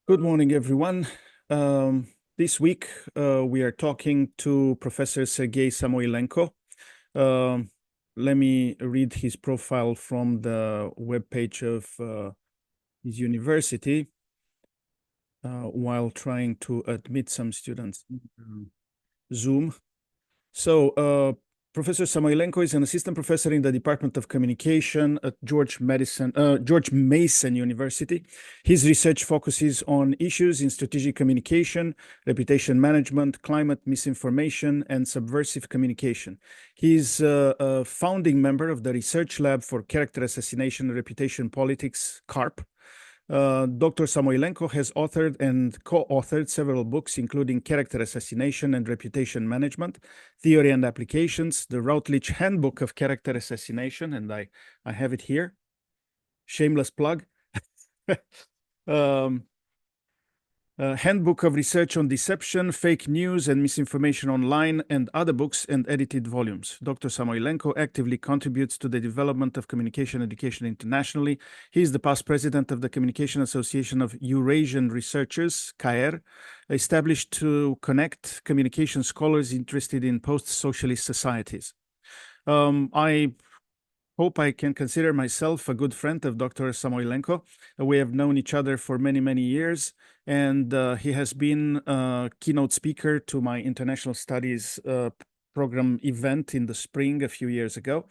Good morning, everyone. This week, we are talking to Professor Sergei Samoilenko. Let me read his profile from the webpage of his university while trying to admit some students in Zoom. So, Professor Samoilenko is an assistant professor in the Department of Communication at George Mason University. His research focuses on issues in strategic communication, reputation management, climate misinformation, and subversive communication. He's a founding member of the Research Lab for Character Assassination and Reputation Politics, CARP. Dr. Samoilenko has authored and co-authored several books, including Character Assassination and Reputation Management, Theory and Applications, the Routledge Handbook of Character Assassination, and I have it here. Shameless plug. Handbook of Research on Deception, Fake News and Misinformation Online, and other books and edited volumes. Dr. Samoilenko actively contributes to the development of communication education internationally. He is the past president of the Communication Association of Eurasian Researchers, CAER, established to connect communication scholars interested in post-socialist societies. I hope I can consider myself a good friend of Dr. Samoilenko. We have known each other for many, many years, and he has been a keynote speaker to my international studies program event in the spring a few years ago.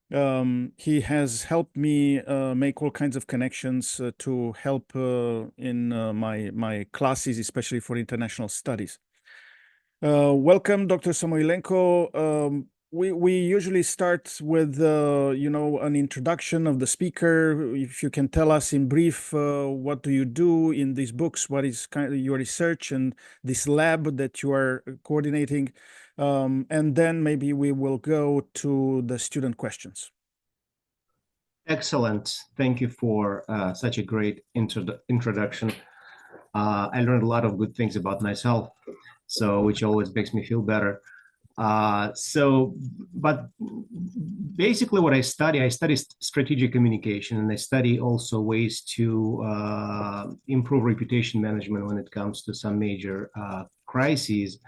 He has helped me make all kinds of connections to help in my classes, especially for international studies. Welcome, Dr. Samoilenko. We usually start with an introduction of the speaker. If you can tell us in brief what do you do in these books, what is kind of your research and this lab that you are coordinating, and then maybe we will go to the student questions. Excellent. Thank you for such a great introduction. I learned a lot of good things about myself, which always makes me feel better. But basically what I study strategic communication, and I study also ways to improve reputation management when it comes to some major crises.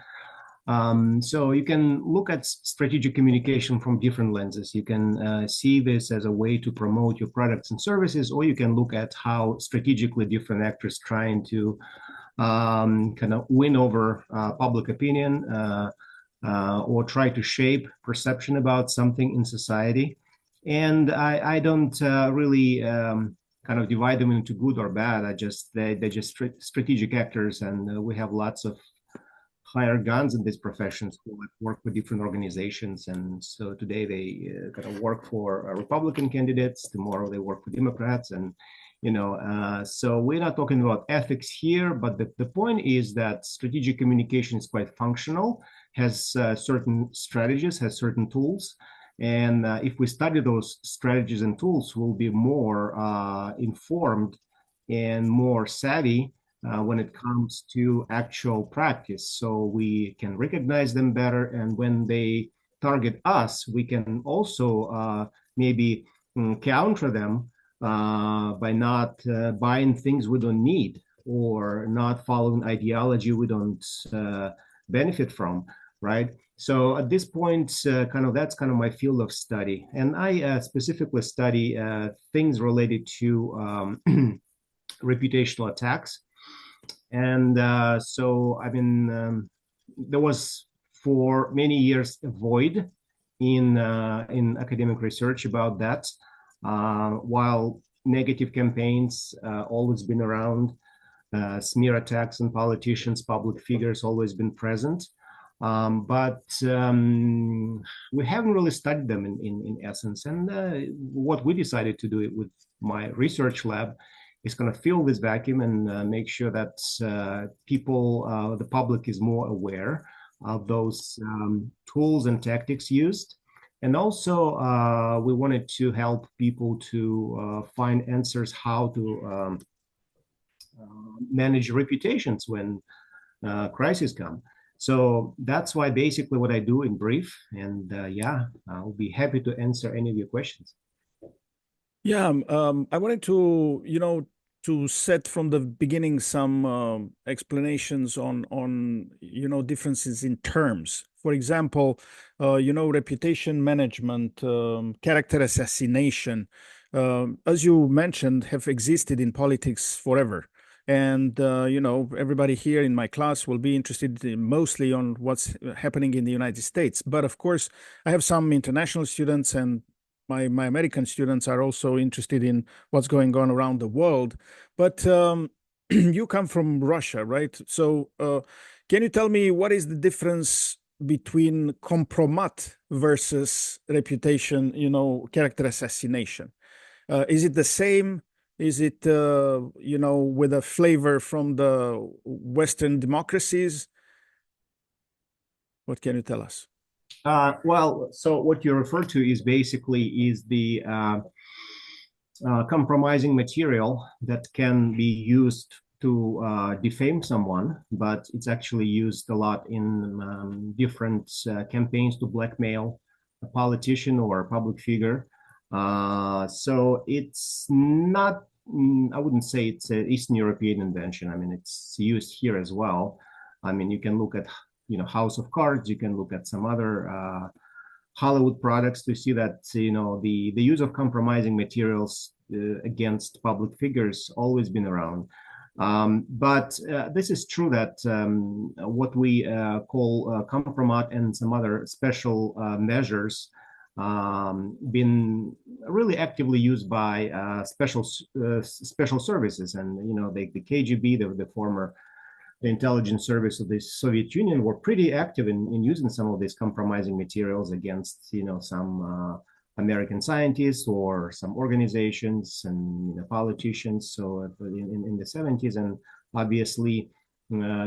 So you can look at strategic communication from different lenses. You can see this as a way to promote your products and services, or you can look at how strategically different actors trying to kind of win over public opinion, or try to shape perception about something in society. And I don't really kind of divide them into good or bad. They're just strategic actors, and we have lots of higher guns in these professions who work with different organizations. And so today they kind of work for Republican candidates, tomorrow they work for Democrats, and so we're not talking about ethics here, but the point is that strategic communication is quite functional, has certain strategies, has certain tools. And if we study those strategies and tools, we'll be more informed and more savvy when it comes to actual practice. So we can recognize them better. And when they target us, we can also maybe counter them by not buying things we don't need, or not following ideology we don't benefit from, right? So at this point, that's kind of my field of study. And I specifically study things related to reputational attacks. And so I've been, there was for many years a void in academic research about that. While negative campaigns always been around, smear attacks on politicians, public figures always been present, but we haven't really studied them in essence. And what we decided to do with my research lab is going to fill this vacuum and make sure that the public is more aware of those tools and tactics used. And also, we wanted to help people to find answers how to manage reputations when crises come. So that's why basically what I do in brief. And I'll be happy to answer any of your questions. Yeah, I wanted to, to set from the beginning some explanations on differences in terms. For example, reputation management, character assassination, as you mentioned, have existed in politics forever. And everybody here in my class will be interested mostly on what's happening in the United States. But of course, I have some international students, and my American students are also interested in what's going on around the world. But you come from Russia, right? So can you tell me what is the difference between compromat versus reputation, character assassination? Is it the same? Is it, with a flavor from the Western democracies? What can you tell us? Well, so what you refer to is basically the compromising material that can be used to defame someone, but it's actually used a lot in different campaigns to blackmail a politician or a public figure. So it's not, I wouldn't say it's an Eastern European invention. I mean, it's used here as well. I mean, you can look at, House of Cards, you can look at some other Hollywood products to see that, the use of compromising materials against public figures always been around. But this is true that what we call compromat and some other special measures been really actively used by special services, and the KGB, the former intelligence service of the Soviet Union, were pretty active in using some of these compromising materials against some American scientists or some organizations and politicians. So in the 70s, and obviously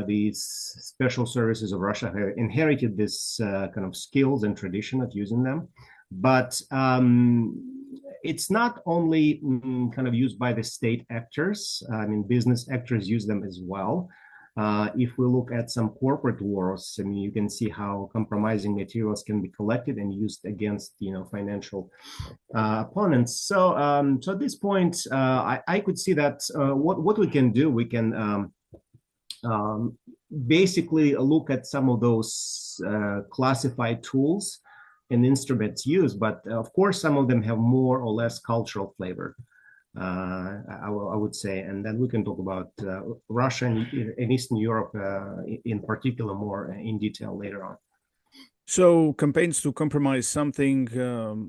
these special services of Russia have inherited this kind of skills and tradition of using them. But it's not only kind of used by the state actors. I mean, business actors use them as well. If we look at some corporate wars, I mean, you can see how compromising materials can be collected and used against, financial opponents. So, so at this point, I could see that what we can do, we can basically look at some of those classified tools and instruments used, but of course, some of them have more or less cultural flavor. I would say, and then we can talk about Russia and Eastern Europe in particular more in detail later on. So campaigns to compromise something,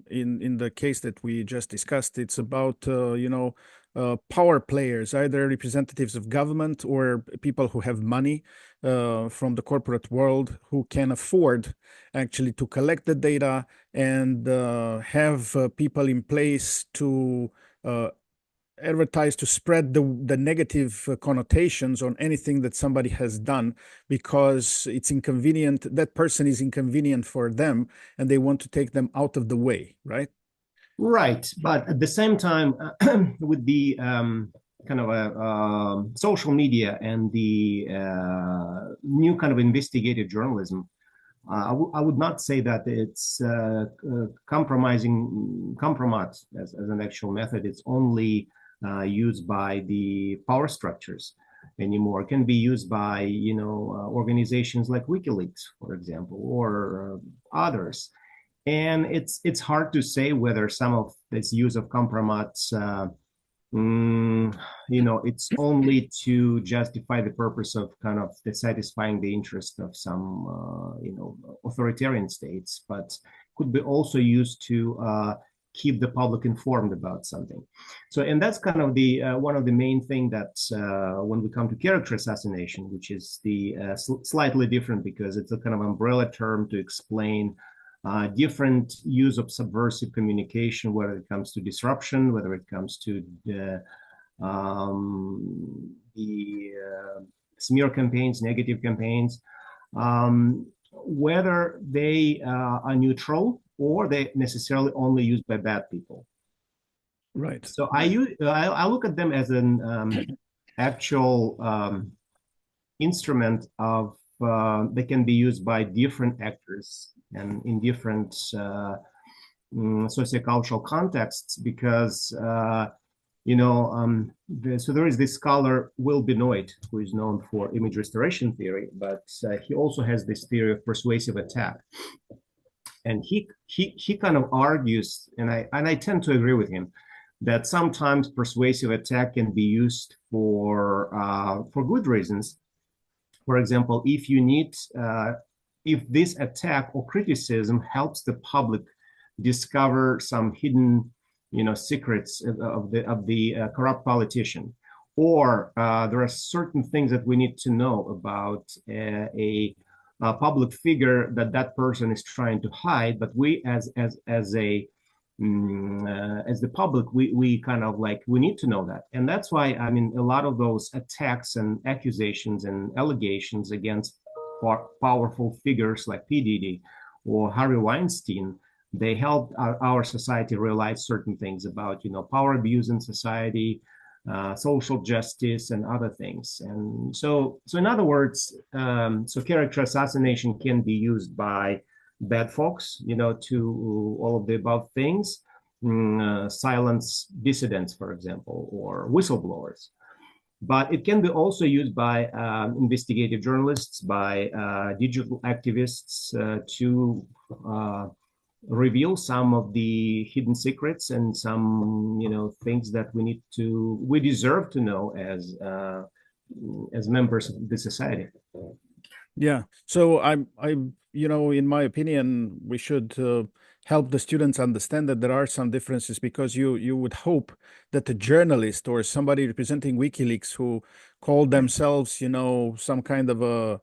in the case that we just discussed, it's about power players, either representatives of government or people who have money from the corporate world, who can afford actually to collect the data and have people in place to advertise, to spread the negative connotations on anything that somebody has done, because it's inconvenient. That person is inconvenient for them, and they want to take them out of the way, right? Right, but at the same time, with the kind of a social media and the new kind of investigative journalism, I would not say that it's compromat as an actual method. It's only used by the power structures anymore. It can be used by organizations like WikiLeaks, for example, or others. And it's hard to say whether some of this use of compromats, it's only to justify the purpose of kind of satisfying the interest of some authoritarian states, but could be also used to keep the public informed about something. So, and that's kind of the one of the main thing that when we come to character assassination, which is the slightly different, because it's a kind of umbrella term to explain different use of subversive communication, whether it comes to disruption, whether it comes to the smear campaigns, negative campaigns, whether they are neutral or they necessarily only used by bad people. Right. So I look at them as an actual instrument of they can be used by different actors and in different sociocultural contexts, because So there is this scholar, Will Benoit, who is known for image restoration theory, but he also has this theory of persuasive attack. And he kind of argues, and I tend to agree with him, that sometimes persuasive attack can be used for good reasons. For example, if this attack or criticism helps the public discover some hidden, secrets of the corrupt politician, or there are certain things that we need to know about a public figure that that person is trying to hide, but we as the public, we kind of like, we need to know that. And that's why, I mean, a lot of those attacks and accusations and allegations against powerful figures like P. Diddy or Harvey Weinstein, they helped our society realize certain things about, power abuse in society, social justice, and other things. And so in other words, so character assassination can be used by bad folks, to all of the above things, silence dissidents, for example, or whistleblowers. But it can be also used by investigative journalists, by digital activists to reveal some of the hidden secrets and some, things that we deserve to know as members of the society. Yeah. So in my opinion, we should help the students understand that there are some differences, because you would hope that a journalist or somebody representing WikiLeaks who call themselves, some kind of a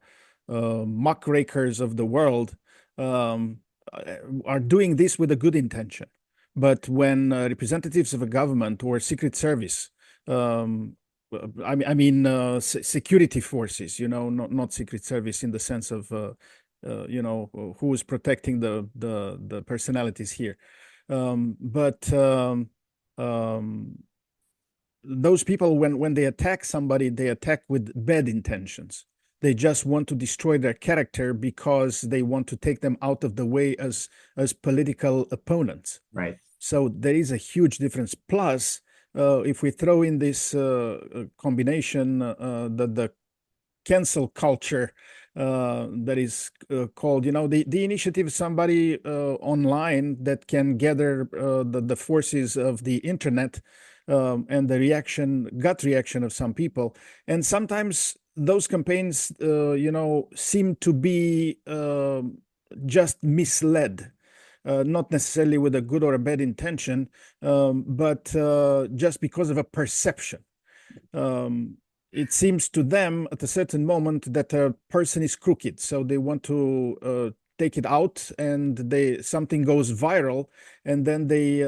muckrakers of the world, are doing this with a good intention. But when representatives of a government or secret service, security forces, not secret service in the sense of, who is protecting the personalities here. But those people, when they attack somebody, they attack with bad intentions. They just want to destroy their character because they want to take them out of the way as political opponents. Right. So there is a huge difference. Plus, if we throw in this combination, the cancel culture that is called, the initiative, somebody online that can gather the forces of the internet and the gut reaction of some people. And sometimes those campaigns, seem to be just misled. Not necessarily with a good or a bad intention, but just because of a perception. It seems to them at a certain moment that a person is crooked, so they want to take it out, and something goes viral, and then they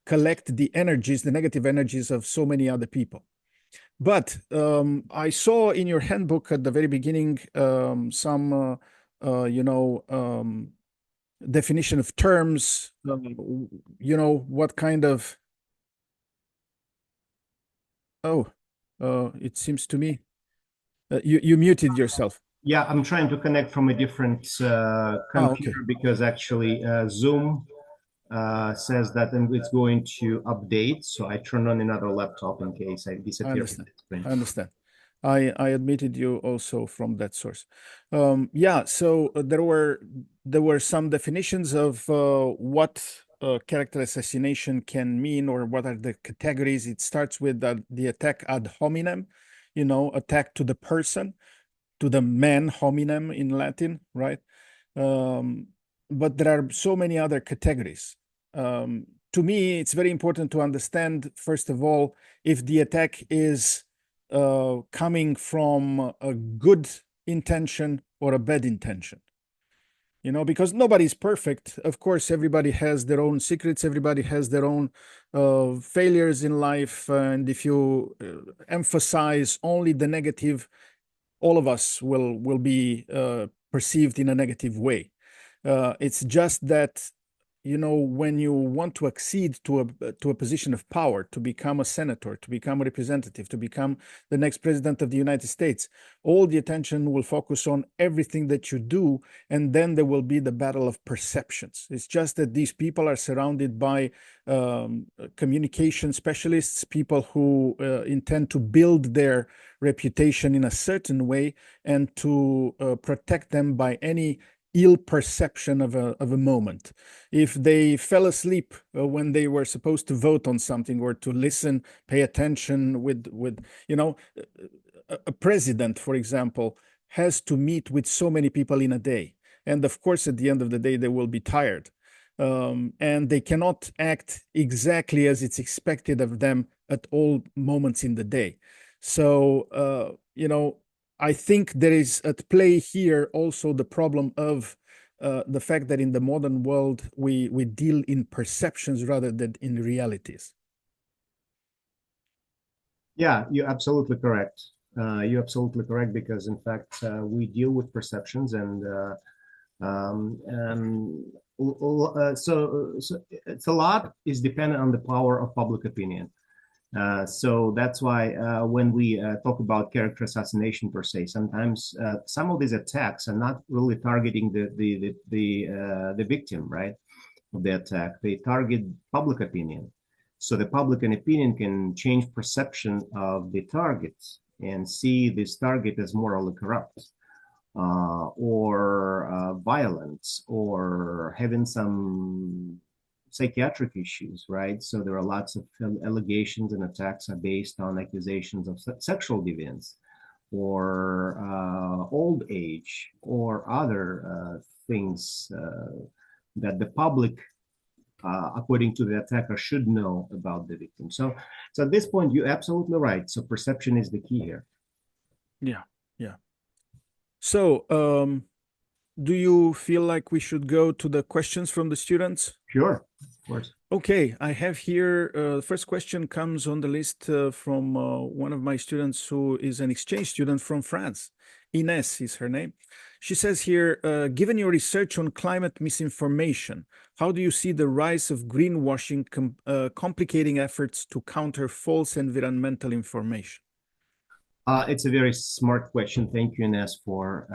collect the negative energies of so many other people. But I saw in your handbook at the very beginning some, definition of terms, what kind of, it seems to me you muted yourself. Yeah, I'm trying to connect from a different computer, okay. Because actually Zoom says that it's going to update. So I turned on another laptop in case I disappear from the screen. I understand. I admitted you also from that source. Yeah, so there were some definitions of what character assassination can mean, or what are the categories. It starts with the attack ad hominem, attack to the person, to the man hominem in Latin, right? But there are so many other categories. To me, it's very important to understand, first of all, if the attack is coming from a good intention or a bad intention. Because nobody's perfect. Of course, everybody has their own secrets. Everybody has their own failures in life. And if you emphasize only the negative, all of us will be perceived in a negative way. It's just that when you want to accede to a position of power, to become a senator, to become a representative, to become the next president of the United States, all the attention will focus on everything that you do, and then there will be the battle of perceptions. It's just that these people are surrounded by communication specialists, people who intend to build their reputation in a certain way and to protect them by any ill perception of a moment. If they fell asleep when they were supposed to vote on something or to listen, pay attention with a president, for example, has to meet with so many people in a day. And of course, at the end of the day, they will be tired. And they cannot act exactly as it's expected of them at all moments in the day. So, I think there is at play here also the problem of the fact that in the modern world, we deal in perceptions rather than in realities. Yeah, you're absolutely correct. You're absolutely correct because, in fact, we deal with perceptions, and so it's a lot is dependent on the power of public opinion. So that's why when we talk about character assassination per se, sometimes some of these attacks are not really targeting the victim, right, of the attack. They target public opinion. So the public opinion can change perception of the target and see this target as morally corrupt or violent or having some psychiatric issues, right? So there are lots of allegations and attacks are based on accusations of sexual deviance or old age or other things that the public, according to the attacker, should know about the victim. So at this point, you're absolutely right. So perception is the key here. Yeah, yeah. So, do you feel like we should go to the questions from the students? Sure, of course. Okay, I have here, the first question comes on the list from one of my students who is an exchange student from France. Ines is her name. She says here, given your research on climate misinformation, how do you see the rise of greenwashing complicating efforts to counter false environmental information? It's a very smart question. Thank you, Ines, for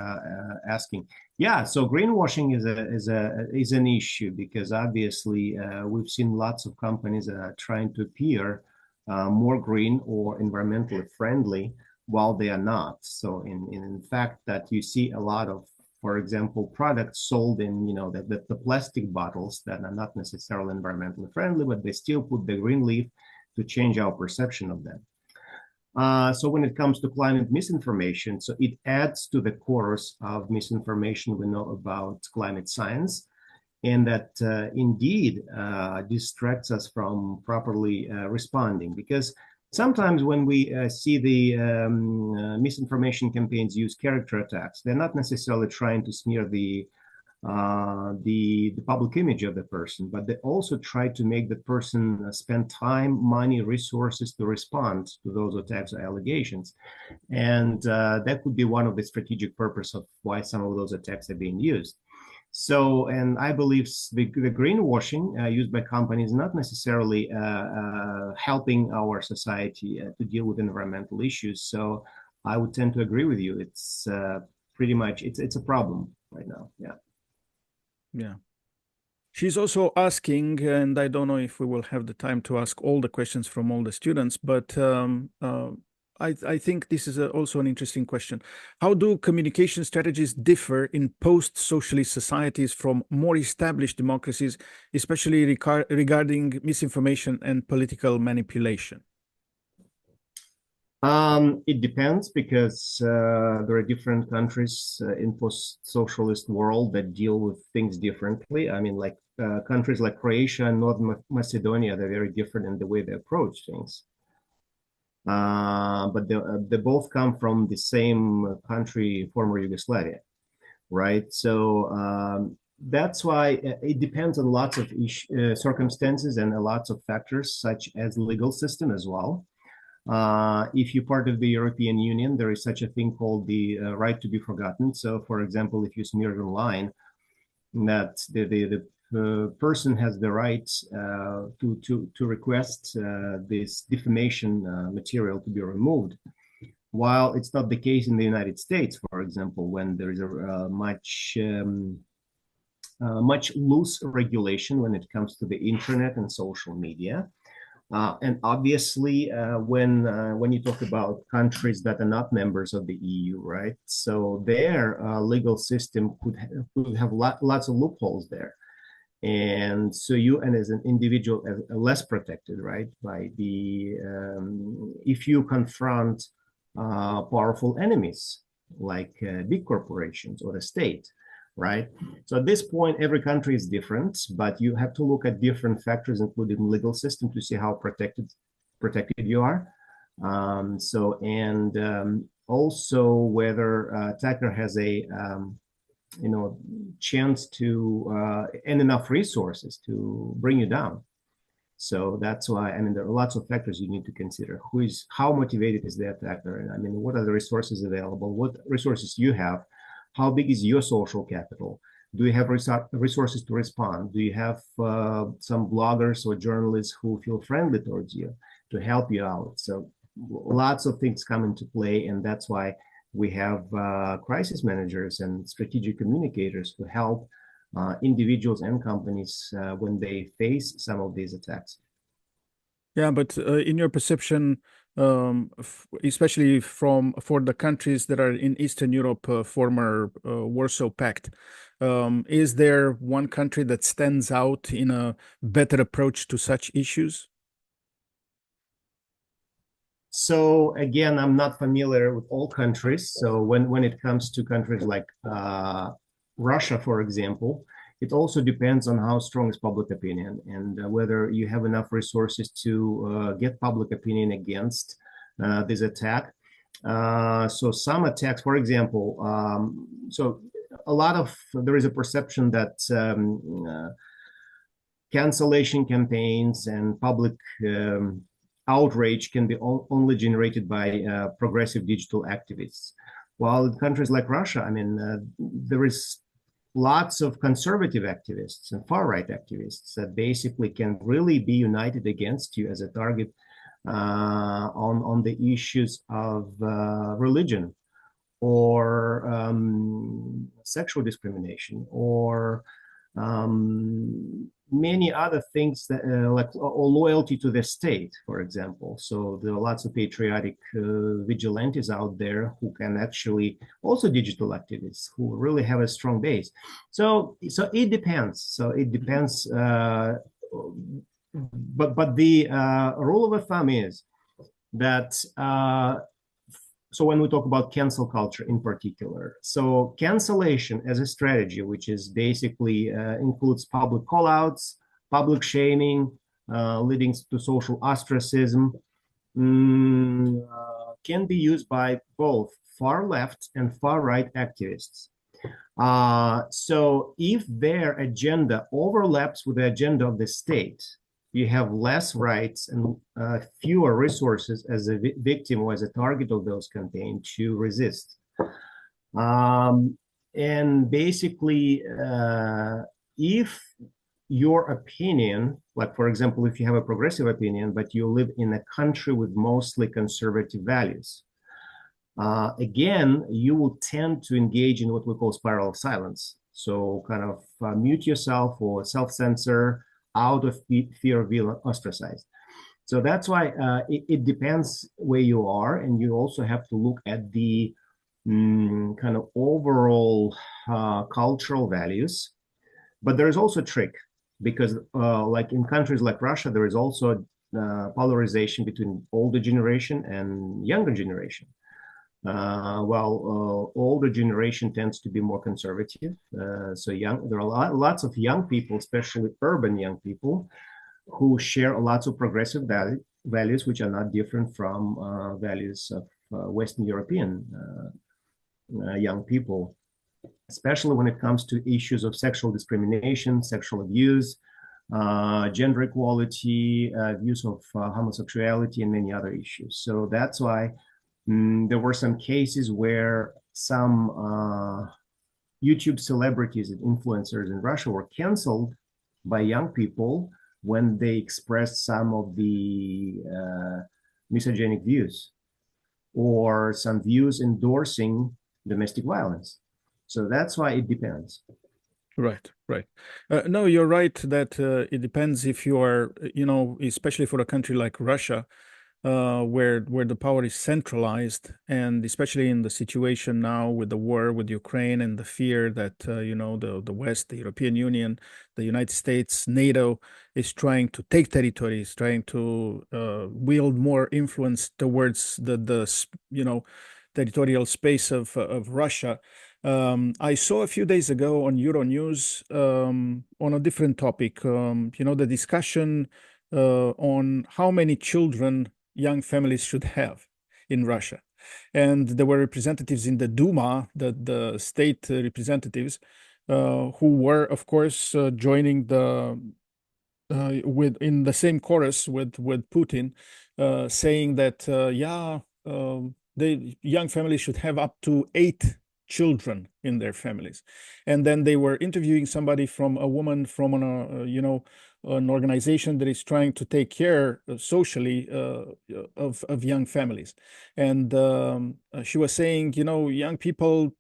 asking. Yeah, so greenwashing is an issue because obviously we've seen lots of companies trying to appear more green or environmentally friendly while they are not. So in fact, that you see a lot of, for example, products sold in the plastic bottles that are not necessarily environmentally friendly, but they still put the green leaf to change our perception of them. So when it comes to climate misinformation, so it adds to the chorus of misinformation we know about climate science, and that indeed distracts us from properly responding. Because sometimes when we see the misinformation campaigns use character attacks, they're not necessarily trying to smear the public image of the person, but they also try to make the person spend time, money, resources to respond to those attacks or allegations. And that could be one of the strategic purpose of why some of those attacks are being used. So, and I believe the greenwashing used by companies not necessarily helping our society to deal with environmental issues. So I would tend to agree with you. It's pretty much, it's a problem right now. Yeah. Yeah. She's also asking, and I don't know if we will have the time to ask all the questions from all the students, but I think this is also an interesting question. How do communication strategies differ in post-socialist societies from more established democracies, especially regarding misinformation and political manipulation? It depends because there are different countries in post-socialist world that deal with things differently. I mean, like countries like Croatia and North Macedonia, they're very different in the way they approach things. But they both come from the same country, former Yugoslavia, right? So that's why it depends on lots of circumstances and lots of factors, such as legal system as well. If you're part of the European Union, there is such a thing called the right to be forgotten. So, for example, if you smear online that the person has the right to request this defamation material to be removed, while it's not the case in the United States, for example, when there is a much loose regulation when it comes to the internet and social media. And obviously, when you talk about countries that are not members of the EU, right? So their legal system could have lots of loopholes there. And so you, and as an individual, are less protected, right? By the if you confront powerful enemies like big corporations or the state, right? So at this point, every country is different, but you have to look at different factors, including legal system, to see how protected you are. Also whether attacker has a chance to and enough resources to bring you down. So that's why, I mean, there are lots of factors you need to consider. How motivated is the attacker? And I mean, what are the resources available? What resources you have? How big is your social capital? Do you have resources to respond? Do you have some bloggers or journalists who feel friendly towards you to help you out? So lots of things come into play, and that's why we have crisis managers and strategic communicators who help individuals and companies when they face some of these attacks. Yeah, but in your perception, especially for the countries that are in Eastern Europe, former Warsaw Pact, is there one country that stands out in a better approach to such issues? So again, I'm not familiar with all countries. So when it comes to countries like Russia, for example, it also depends on how strong is public opinion and whether you have enough resources to get public opinion against this attack. So some attacks, for example, there is a perception that cancellation campaigns and public outrage can be only generated by progressive digital activists. While in countries like Russia, I mean, there is lots of conservative activists and far-right activists that basically can really be united against you as a target on the issues of religion or sexual discrimination or many other things that or loyalty to the state, for example. So there are lots of patriotic vigilantes out there who can actually, also digital activists who really have a strong base. So it depends. So it depends. But the rule of thumb is that so when we talk about cancel culture in particular, so cancellation as a strategy, which is basically includes public callouts, public shaming, leading to social ostracism, can be used by both far left and far right activists. So if their agenda overlaps with the agenda of the state, you have less rights and fewer resources as a victim or as a target of those campaigns to resist. And basically, if your opinion, like for example, if you have a progressive opinion, but you live in a country with mostly conservative values, again, you will tend to engage in what we call spiral of silence. So kind of mute yourself or self-censor out of fear of being ostracized. So that's why it depends where you are, and you also have to look at the kind of overall cultural values. But there is also a trick, because like in countries like Russia, there is also polarization between older generation and younger generation. While older generation tends to be more conservative, so there are lots of young people, especially urban young people, who share lots of progressive values, which are not different from values of Western European young people, especially when it comes to issues of sexual discrimination, sexual abuse, gender equality, views of homosexuality, and many other issues. So that's why there were some cases where some YouTube celebrities and influencers in Russia were canceled by young people when they express some of the misogynic views or some views endorsing domestic violence. So that's why it depends. Right, right. No, you're right that it depends if you are, especially for a country like Russia, where the power is centralized, and especially in the situation now with the war with Ukraine and the fear that the West, the European Union, the United States, NATO is trying to take territories, trying to wield more influence towards the territorial space of Russia. I saw a few days ago on Euronews on a different topic, the discussion on how many children young families should have in Russia. And there were representatives in the Duma, the state representatives, who were, of course, joining with in the same chorus with Putin, saying that the young families should have up to 8 children in their families. And then they were interviewing somebody from a woman from an organization that is trying to take care socially of young families. And she was saying, young people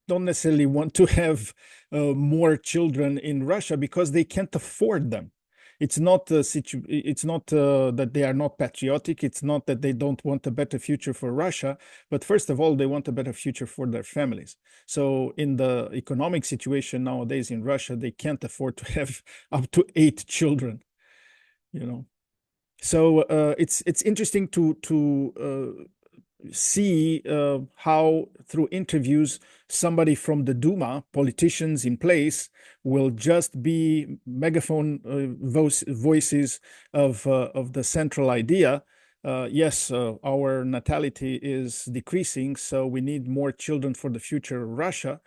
don't necessarily want to have more children in Russia because they can't afford them. It's not it's not that they are not patriotic. It's not that they don't want a better future for Russia, but first of all, they want a better future for their families. So in the economic situation nowadays in Russia, they can't afford to have up to 8 children. So it's interesting to see how through interviews somebody from the Duma, politicians in place, will just be megaphone voices of the central idea. Yes, our natality is decreasing, so we need more children for the future of Russia.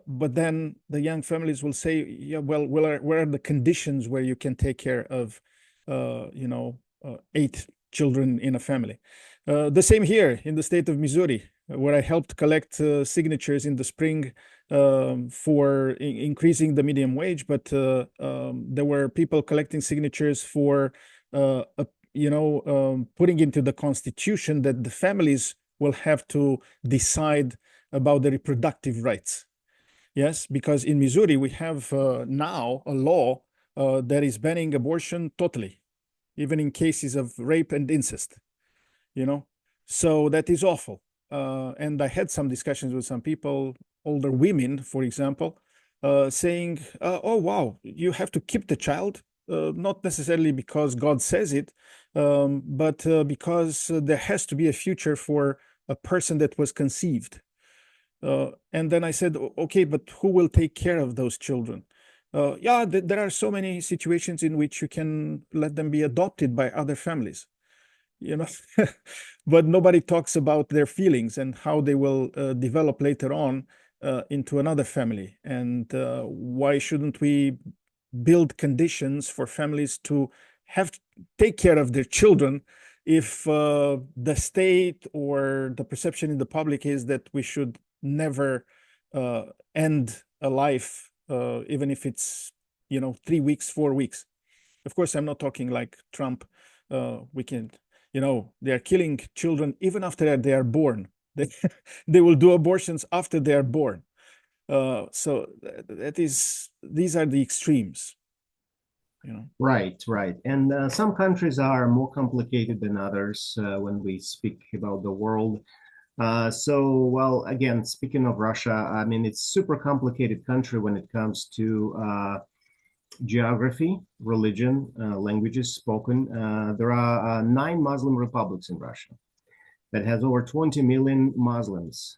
But then the young families will say, yeah, well, where are the conditions where you can take care of, 8 children in a family? The same here in the state of Missouri, where I helped collect signatures in the spring for increasing the minimum wage, but there were people collecting signatures for, putting into the Constitution that the families will have to decide about the reproductive rights. Yes, because in Missouri we have now a law that is banning abortion totally, even in cases of rape and incest. So that is awful. And I had some discussions with some people, older women, for example, saying, oh, wow, you have to keep the child, not necessarily because God says it, but because there has to be a future for a person that was conceived. And then I said, okay, but who will take care of those children? There are so many situations in which you can let them be adopted by other families. But nobody talks about their feelings and how they will develop later on into another family. And why shouldn't we build conditions for families to take care of their children if the state or the perception in the public is that we should never end a life, even if it's 3 weeks, 4 weeks. Of course, I'm not talking like Trump. We can they are killing children even after they are born. They will do abortions after they are born. So these are the extremes. Right. And some countries are more complicated than others when we speak about the world. Well, again, speaking of Russia, I mean, it's super complicated country when it comes to geography, religion, languages spoken. There are 9 Muslim republics in Russia that has over 20 million Muslims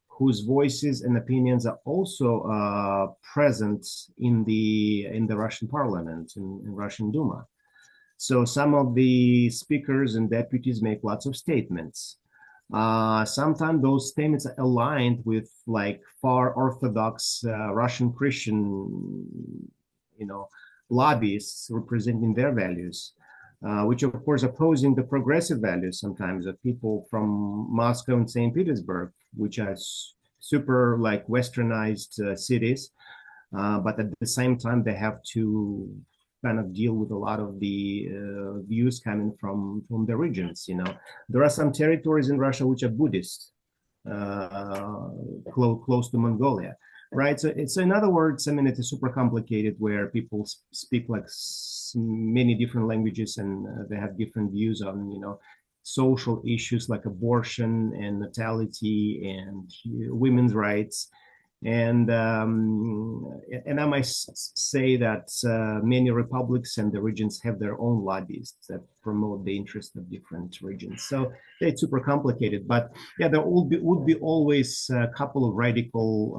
whose voices and opinions are also present in the Russian parliament, in Russian Duma. So some of the speakers and deputies make lots of statements. Sometimes those statements are aligned with like far orthodox Russian Christian, lobbyists representing their values, which of course opposing the progressive values sometimes of people from Moscow and St. Petersburg, which are super like westernized cities, but at the same time they have to kind of deal with a lot of the views coming from the regions. There are some territories in Russia which are Buddhist, close to Mongolia, right? So it's, in other words, I mean, it's super complicated where people speak like many different languages, and they have different views on, social issues like abortion and natality and women's rights. And I might say that many republics and the regions have their own lobbies that promote the interest of different regions. So it's super complicated. But yeah, there would be always a couple of radical,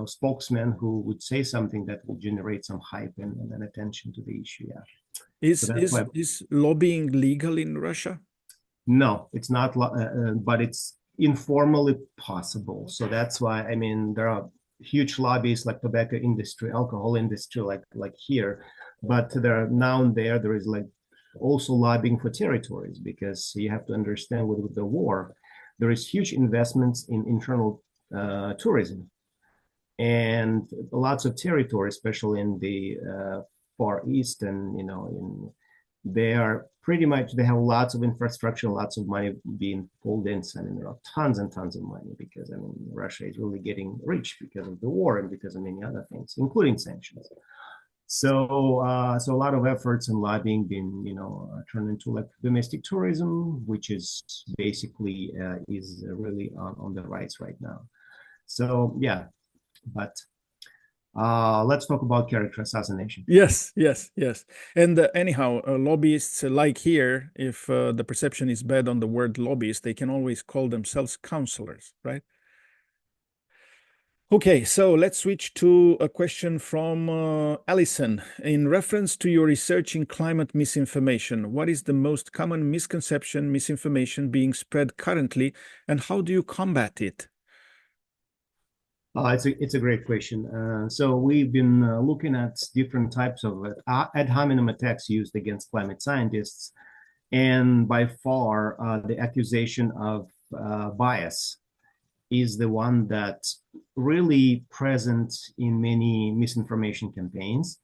spokesmen who would say something that will generate some hype and attention to the issue. Yeah. Is lobbying legal in Russia? No, it's not, but it's informally possible. So that's why, I mean, there are huge lobbies like tobacco industry, alcohol industry, like here, but there is like also lobbying for territories, because you have to understand with the war, there is huge investments in internal tourism, and lots of territories, especially in the Far East, and they have lots of infrastructure, lots of money being pulled in. I mean, there are tons and tons of money, because, I mean, Russia is really getting rich because of the war and because of many other things, including sanctions. So a lot of efforts and lobbying being, turned into like domestic tourism, which is basically is really on the rise right now. So yeah, but let's talk about character assassination. Yes. And anyhow, lobbyists like here, if the perception is bad on the word lobbyist, they can always call themselves counselors, right? Okay, so let's switch to a question from Alison. In reference to your research in climate misinformation, what is the most common misconception, misinformation being spread currently, and how do you combat it? It's a great question. So we've been looking at different types of ad hominem attacks used against climate scientists, and by far the accusation of bias is the one that's really present in many misinformation campaigns,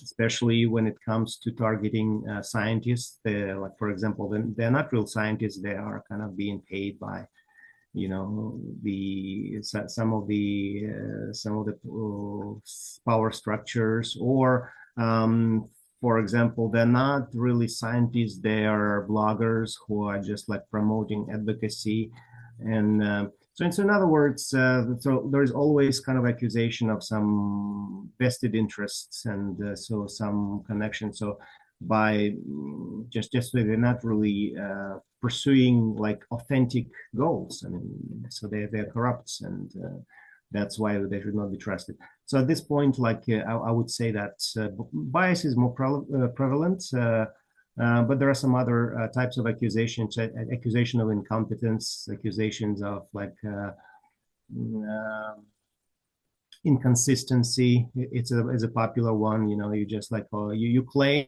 especially when it comes to targeting scientists. Like, for example, they're not real scientists; they are kind of being paid by some of the power structures, or for example, they're not really scientists, they are bloggers who are just like promoting advocacy. And so in other words, so there's always kind of accusation of some vested interests, and so some connection. So by just they're not really pursuing like authentic goals. I mean, so they're corrupt, and that's why they should not be trusted. So at this point, like I would say that bias is more prevalent, but there are some other types of accusations: accusation of incompetence, accusations of like inconsistency. It's a popular one. You just like you claim.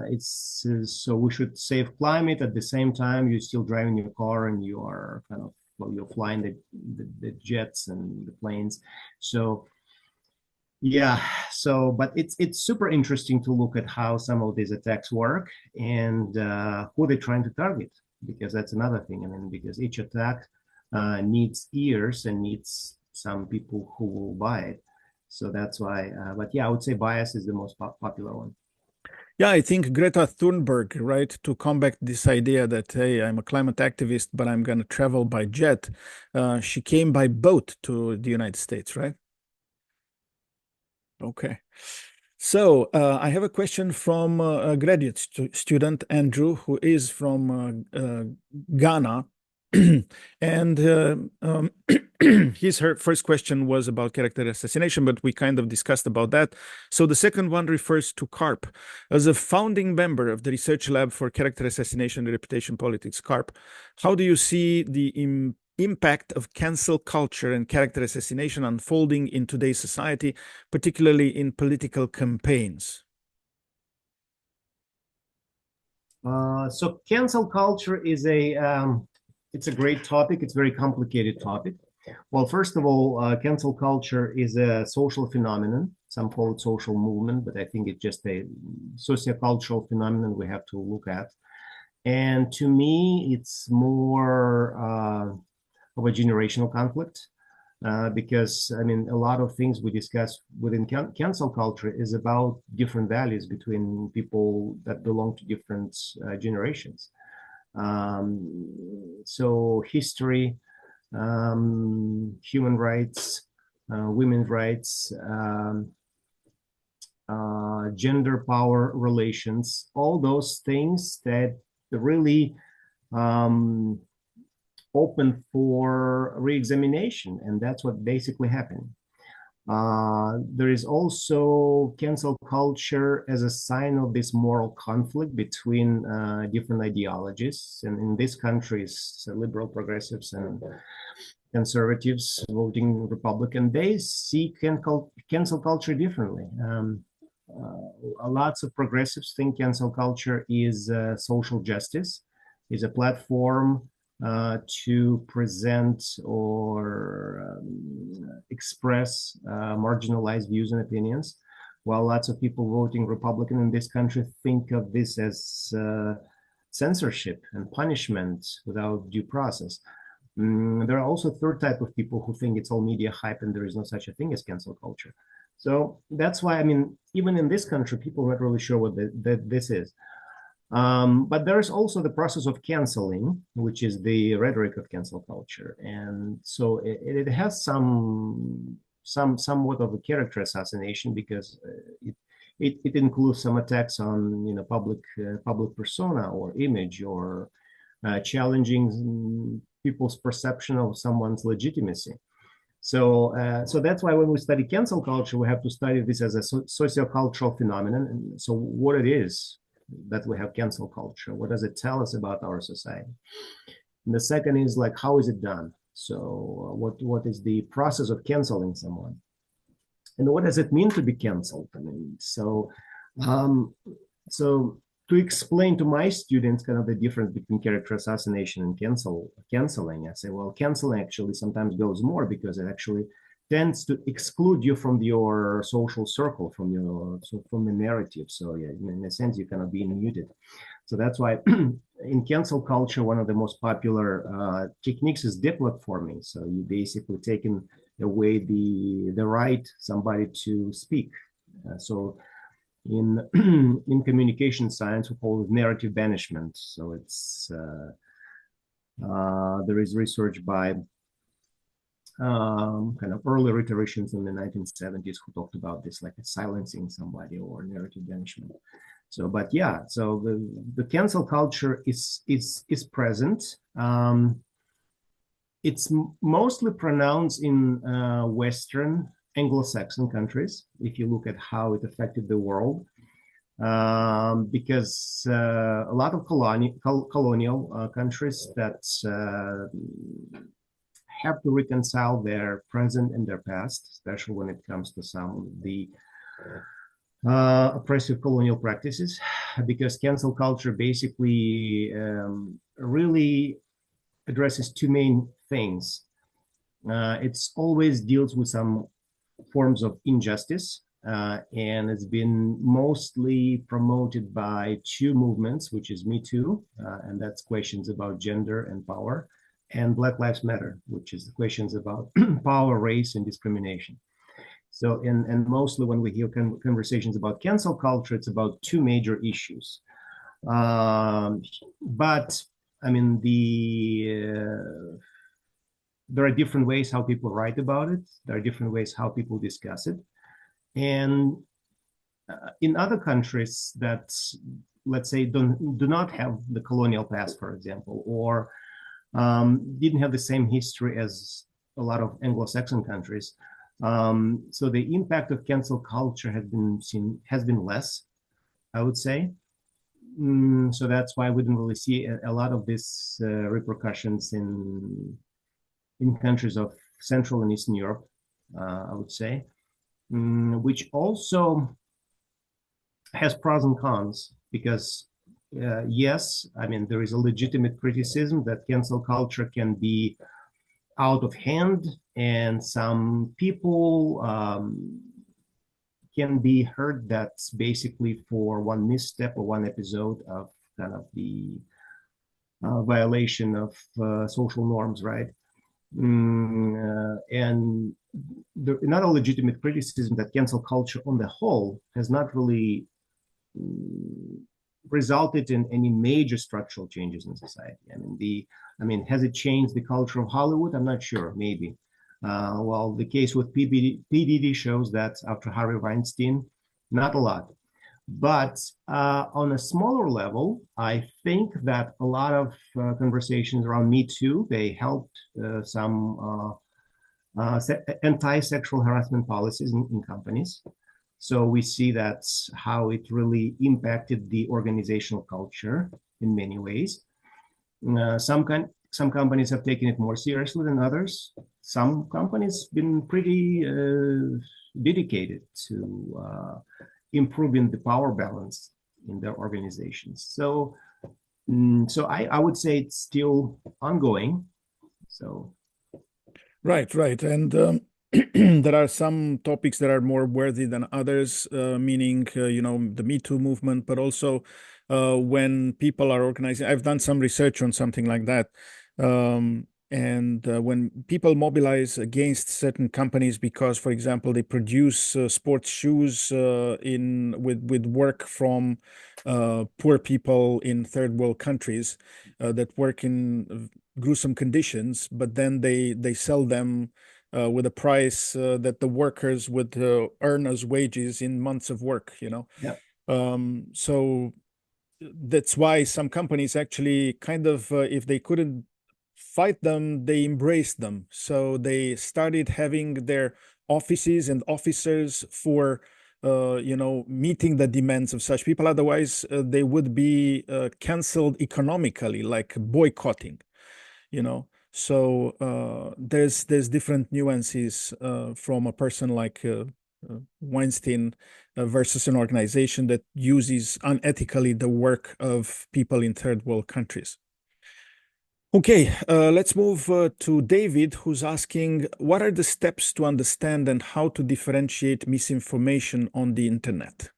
It's so we should save climate. At the same time, you're still driving your car, and you are kind of, well, you're flying the jets and the planes. So yeah, so but it's super interesting to look at how some of these attacks work, and who they're trying to target, because that's another thing. I mean, because each attack needs ears and needs some people who will buy it. So that's why. But yeah, I would say bias is the most popular one. Yeah, I think Greta Thunberg, right, to combat this idea that, hey, I'm a climate activist, but I'm going to travel by jet, she came by boat to the United States, right? Okay. So I have a question from a graduate student, Andrew, who is from Ghana. And her first question was about character assassination, but we kind of discussed about that. So the second one refers to CARP. As a founding member of the Research Lab for Character Assassination and Reputation Politics, CARP, how do you see the impact of cancel culture and character assassination unfolding in today's society, particularly in political campaigns? So cancel culture is it's a great topic. It's a very complicated topic. Well, first of all, cancel culture is a social phenomenon. Some call it social movement, but I think it's just a sociocultural phenomenon we have to look at. And to me, it's more of a generational conflict. Because I mean, a lot of things we discuss within cancel culture is about different values between people that belong to different generations. So history, human rights, women's rights, gender power relations, all those things that really open for re-examination, and that's what basically happened. There is also cancel culture as a sign of this moral conflict between different ideologies, and in this country, it's liberal progressives and conservatives voting Republican. They see cancel culture differently. Lots of progressives think cancel culture is social justice, is a platform to present or express marginalized views and opinions, while lots of people voting Republican in this country think of this as censorship and punishment without due process. There are also a third type of people who think it's all media hype and there is no such a thing as cancel culture. So that's why, I mean, even in this country, people are not really sure what this is. But there's also the process of canceling, which is the rhetoric of cancel culture, and so it has somewhat of a character assassination, because it includes some attacks on public persona or image, or challenging people's perception of someone's legitimacy. So that's why when we study cancel culture, we have to study this as a sociocultural phenomenon. And so what it is that we have cancel culture, what does it tell us about our society? And the second is like, how is it done? So what is the process of canceling someone? And what does it mean to be canceled? I mean, so to explain to my students kind of the difference between character assassination and canceling, I say, well, canceling actually sometimes goes more, because it actually tends to exclude you from your social circle, from the narrative. So yeah, in a sense, you cannot be muted. So that's why in cancel culture, one of the most popular techniques is deplatforming. So you basically taking away the right somebody to speak. So in communication science, we call it narrative banishment. So it's there is research by kind of earlier iterations in the 1970s who talked about this, like silencing somebody or narrative banishment. So, but yeah, so the cancel culture is present. It's mostly pronounced in Western Anglo-Saxon countries, if you look at how it affected the world, because a lot of colonial countries that have to reconcile their present and their past, especially when it comes to some of the oppressive colonial practices, because cancel culture basically really addresses two main things. It's always deals with some forms of injustice, and it's been mostly promoted by two movements, which is Me Too, and that's questions about gender and power, and Black Lives Matter, which is the questions about power, race, and discrimination. So, and mostly when we hear conversations about cancel culture, it's about two major issues. But I mean, there are different ways how people write about it. There are different ways how people discuss it. And in other countries that, let's say, do not have the colonial past, for example, or didn't have the same history as a lot of Anglo-Saxon countries. So the impact of cancel culture has been less, I would say. So that's why we didn't really see a lot of these repercussions in countries of Central and Eastern Europe, I would say, which also has pros and cons, because yes, I mean, there is a legitimate criticism that cancel culture can be out of hand, and some people can be heard that's basically for one misstep or one episode of kind of the violation of social norms, right? And another legitimate criticism that cancel culture on the whole has not really resulted in any major structural changes in society. I mean, has it changed the culture of Hollywood? I'm not sure. Maybe. Well, the case with PDD shows that after Harvey Weinstein, not a lot. But on a smaller level, I think that a lot of conversations around Me Too, they helped some anti-sexual harassment policies in companies. So we see that's how it really impacted the organizational culture in many ways. Some companies have taken it more seriously than others. Some companies been pretty dedicated to improving the power balance in their organizations. So I would say it's still ongoing. So Right. And there are some topics that are more worthy than others, meaning, the Me Too movement, but also when people are organizing. I've done some research on something like that. And when people mobilize against certain companies because, for example, they produce sports shoes with work from poor people in third world countries that work in gruesome conditions, but then they sell them with a price that the workers would earn as wages in months of work. yeah. So that's why some companies actually kind of, if they couldn't fight them, they embraced them. So they started having their offices and officers for meeting the demands of such people. Otherwise, they would be canceled economically, like boycotting. So there's different nuances from a person like Weinstein versus an organization that uses unethically the work of people in third world countries. Okay, let's move to David, who's asking, what are the steps to understand and how to differentiate misinformation on the internet?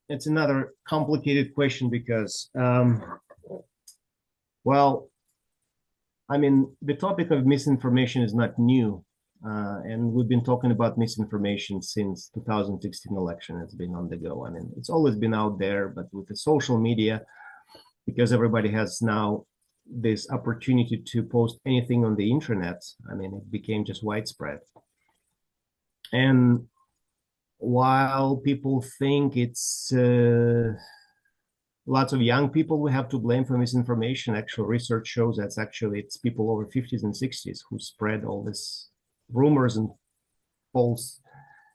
It's another complicated question because, well, I mean, the topic of misinformation is not new. And we've been talking about misinformation since 2016 election. It's been on the go. I mean, it's always been out there, but with the social media, because everybody has now this opportunity to post anything on the internet, I mean, it became just widespread. And while people think it's lots of young people we have to blame for misinformation, actual research shows that's actually it's people over 50s and 60s who spread all this rumors and false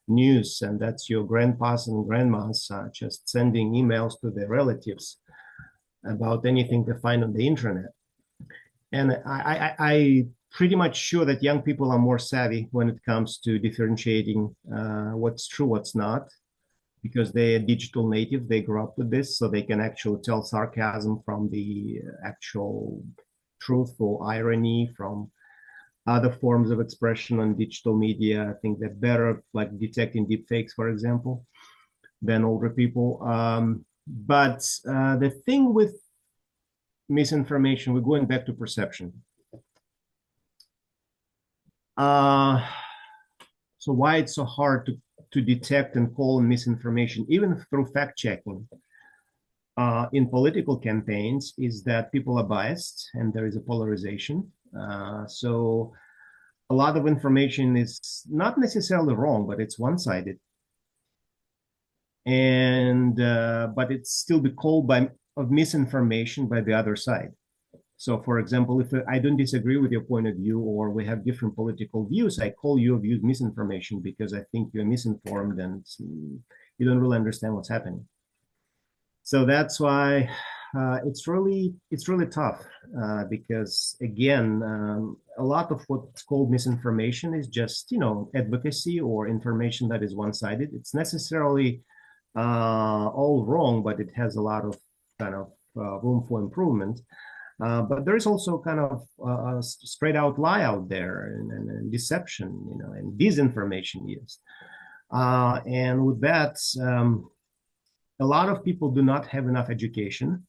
news, and that's your grandpas and grandmas just sending emails to their relatives about anything they find on the internet. And I pretty much sure that young people are more savvy when it comes to differentiating what's true, what's not, because they're digital native. They grew up with this, so they can actually tell sarcasm from the actual truth or irony from other forms of expression on digital media. I think they're better like detecting deep fakes, for example, than older people. But the thing with misinformation, we're going back to perception. So why it's so hard to detect and call misinformation, even through fact checking in political campaigns, is that people are biased and there is a polarization. So a lot of information is not necessarily wrong, but it's one-sided. And but it's still be called of misinformation by the other side. So, for example, if I don't disagree with your point of view or we have different political views, I call your views misinformation because I think you're misinformed and you don't really understand what's happening. So that's why it's really tough because again, a lot of what's called misinformation is just advocacy or information that is one-sided. It's necessarily all wrong, but it has a lot of kind of room for improvement. But there is also kind of a straight out lie out there, and deception, and disinformation used. And with that, a lot of people do not have enough education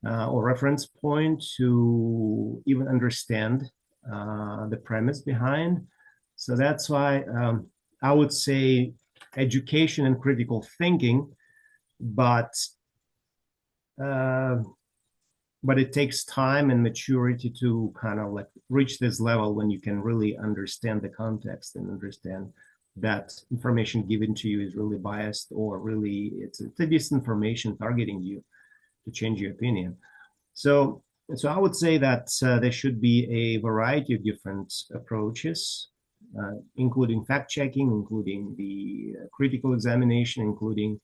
or reference point to even understand the premise behind. So that's why I would say education and critical thinking, but uh, it takes time and maturity to kind of like reach this level when you can really understand the context and understand that information given to you is really biased, or really it's a disinformation targeting you to change your opinion. So I would say that there should be a variety of different approaches, including fact checking, including the critical examination, including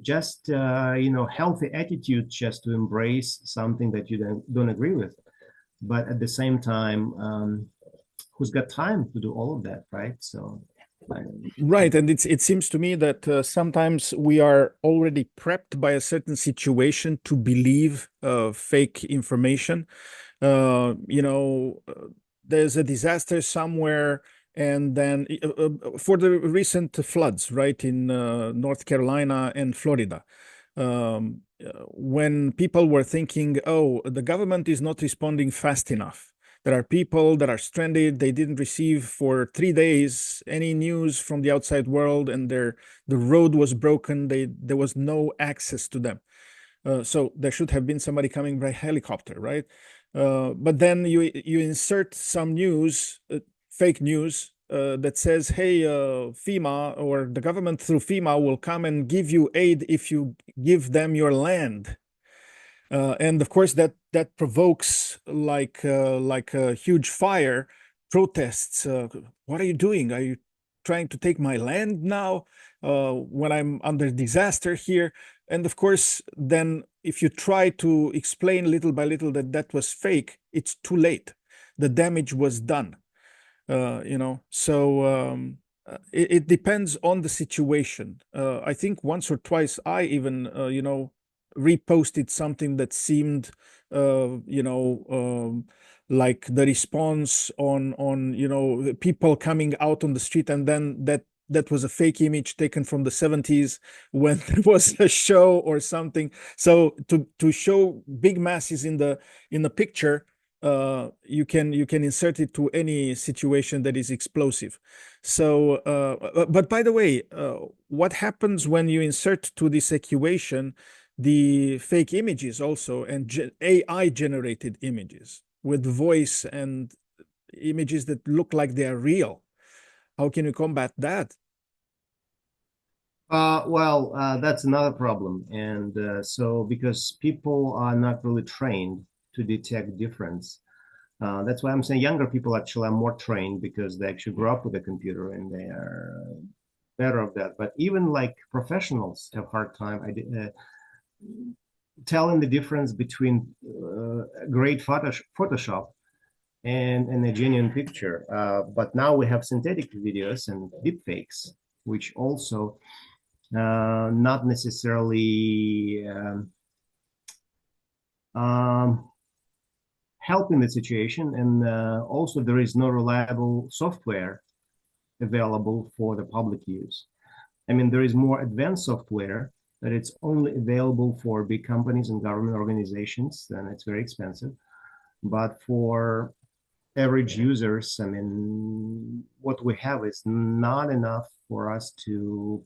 just healthy attitude, just to embrace something that you don't agree with, but at the same time, who's got time to do all of that, right? So Right, and it seems to me that sometimes we are already prepped by a certain situation to believe fake information. There's a disaster somewhere, and then for the recent floods, right, in North Carolina and Florida, when people were thinking, oh, the government is not responding fast enough. There are people that are stranded. They didn't receive for 3 days any news from the outside world, and the road was broken. There was no access to them. So there should have been somebody coming by helicopter, right? But then you insert some news, fake news, that says, "Hey, FEMA or the government through FEMA will come and give you aid if you give them your land." And of course, that provokes like a huge fire, protests. What are you doing? Are you trying to take my land now when I'm under disaster here? And of course, then if you try to explain little by little that that was fake, it's too late. The damage was done. It depends on the situation. I think once or twice I even reposted something that seemed like the response on people coming out on the street, and then that was a fake image taken from the 70s when there was a show or something. So to show big masses in the picture, you can insert it to any situation that is explosive. So, but by the way, what happens when you insert to this equation the fake images also, and AI generated images with voice and images that look like they are real? How can you combat that? that's another problem. And so because people are not really trained to detect difference, that's why I'm saying younger people actually are more trained because they actually grew up with a computer and they are better of that. But even like professionals have hard time telling the difference between great Photoshop and a genuine picture. But now we have synthetic videos and deepfakes, which also not necessarily help in the situation. And also there is no reliable software available for the public use. I mean, there is more advanced software, but it's only available for big companies and government organizations, and it's very expensive. But for average users, I mean, what we have is not enough for us to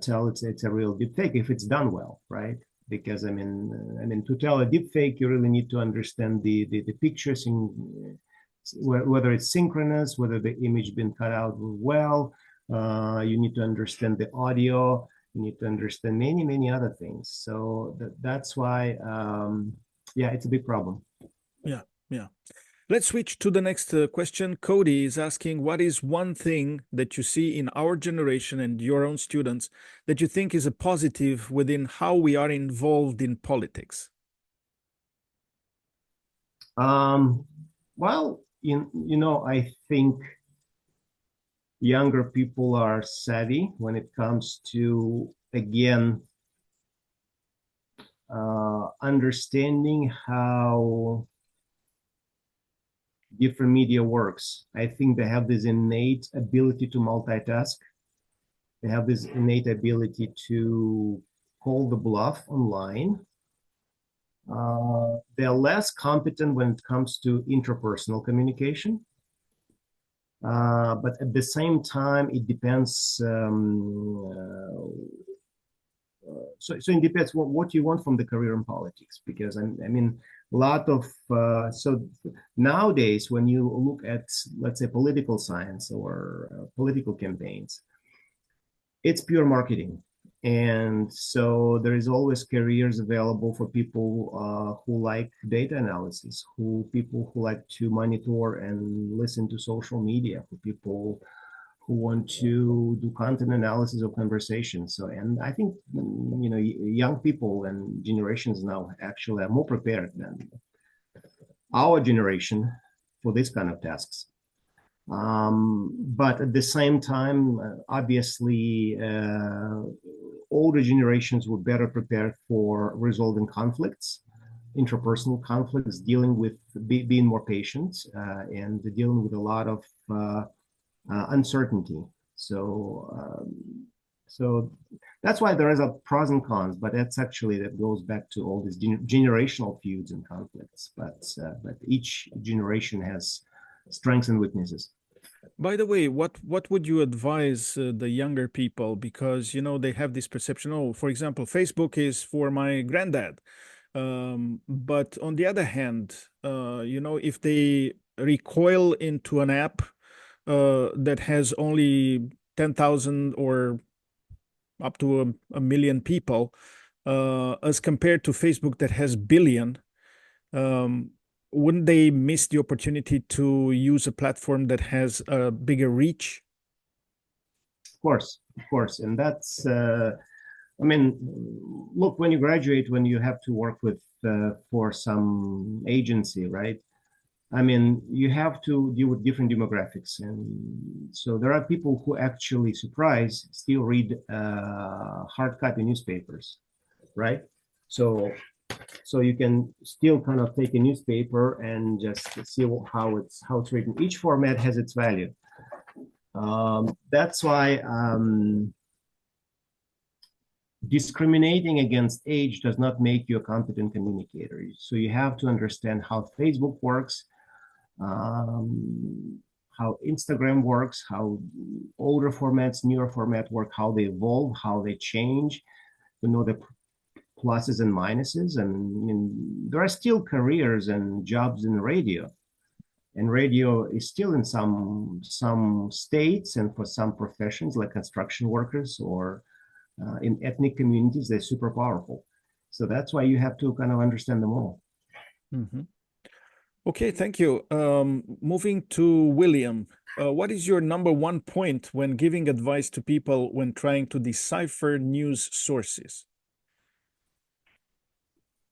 tell it's a real deepfake if it's done well, right? Because I mean, to tell a deepfake, you really need to understand the pictures in whether it's synchronous, whether the image been cut out well. You need to understand the audio. You need to understand many other things. So that's why, yeah, it's a big problem. Yeah, yeah. Let's switch to the next question. Cody is asking, what is one thing that you see in our generation and your own students that you think is a positive within how we are involved in politics? Well, I think younger people are savvy when it comes to, again, understanding how different media works. I think they have this innate ability to multitask. They have this innate ability to call the bluff online. They're less competent when it comes to interpersonal communication. But at the same time, it depends. So it depends what you want from the career in politics, because I mean, a lot of so nowadays when you look at, let's say, political science or political campaigns, it's pure marketing. And so there is always careers available for people who like data analysis, people who like to monitor and listen to social media, for people who want to do content analysis of conversations. So, and I think, you know, young people and generations now actually are more prepared than our generation for this kind of tasks. But at the same time, obviously, older generations were better prepared for resolving conflicts, interpersonal conflicts, dealing with being more patient, and dealing with a lot of uncertainty. So that's why there is a pros and cons, but that's actually, that goes back to all these generational feuds and conflicts. But each generation has strengths and weaknesses. By the way, what would you advise the younger people? Because, you know, they have this perception, oh, for example, Facebook is for my granddad. But on the other hand, you know, if they recoil into an app that has only 10,000 or up to a million people, as compared to Facebook that has billion, wouldn't they miss the opportunity to use a platform that has a bigger reach? Of course. And that's, I mean, look, when you graduate, when you have to work with, for some agency, right? I mean, you have to deal with different demographics. And so there are people who actually, surprise, still read hard copy newspapers, right? So you can still kind of take a newspaper and just see how it's written. Each format has its value. That's why discriminating against age does not make you a competent communicator. So you have to understand how Facebook works, how Instagram works, how older formats, newer formats work, how they evolve, how they change, to know the pluses and minuses. And I mean, there are still careers and jobs in radio, and radio is still in some states and for some professions like construction workers or in ethnic communities, they're super powerful. So that's why you have to kind of understand them all. Mm-hmm. Okay, thank you. Moving to William, what is your number one point when giving advice to people when trying to decipher news sources?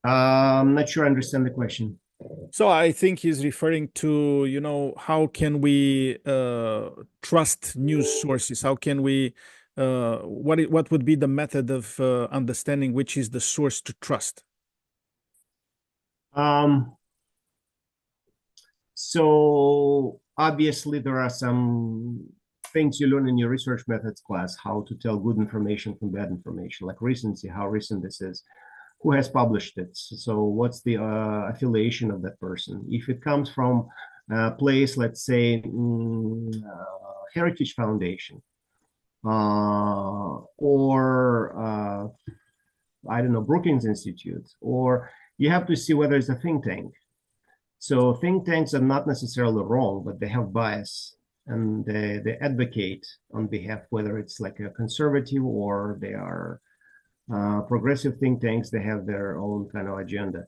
I'm not sure I understand the question. So I think he's referring to, you know, how can we trust news sources? How can we, what would be the method of understanding which is the source to trust? So obviously there are some things you learn in your research methods class, how to tell good information from bad information, like recency, how recent this is, who has published it, so what's the affiliation of that person. If it comes from a place, let's say Heritage Foundation, or I don't know, Brookings Institute, or you have to see whether it's a think tank. So think tanks are not necessarily wrong, but they have bias, and they advocate on behalf, whether it's like a conservative or they are progressive think tanks, they have their own kind of agenda.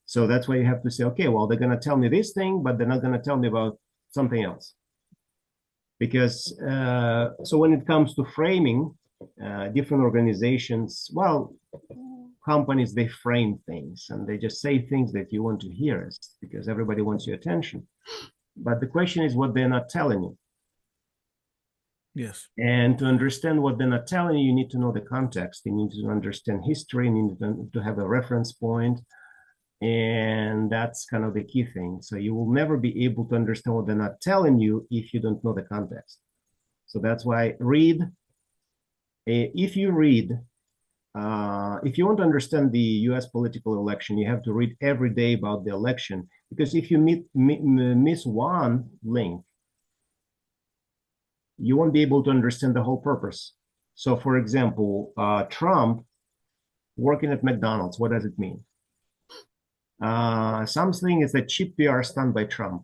So that's why you have to say, okay, well, they're going to tell me this thing, but they're not going to tell me about something else. Because so when it comes to framing different organizations, well, companies, they frame things and they just say things that you want to hear because everybody wants your attention. But the question is what they're not telling you. Yes. And to understand what they're not telling you, you need to know the context. You need to understand history. You need to have a reference point. And that's kind of the key thing. So you will never be able to understand what they're not telling you if you don't know the context. So that's why read. If you read, if you want to understand the US political election, you have to read every day about the election. Because if you miss one link, you won't be able to understand the whole purpose. So, for example, Trump working at McDonald's, what does it mean? Something is a cheap PR stunt by Trump.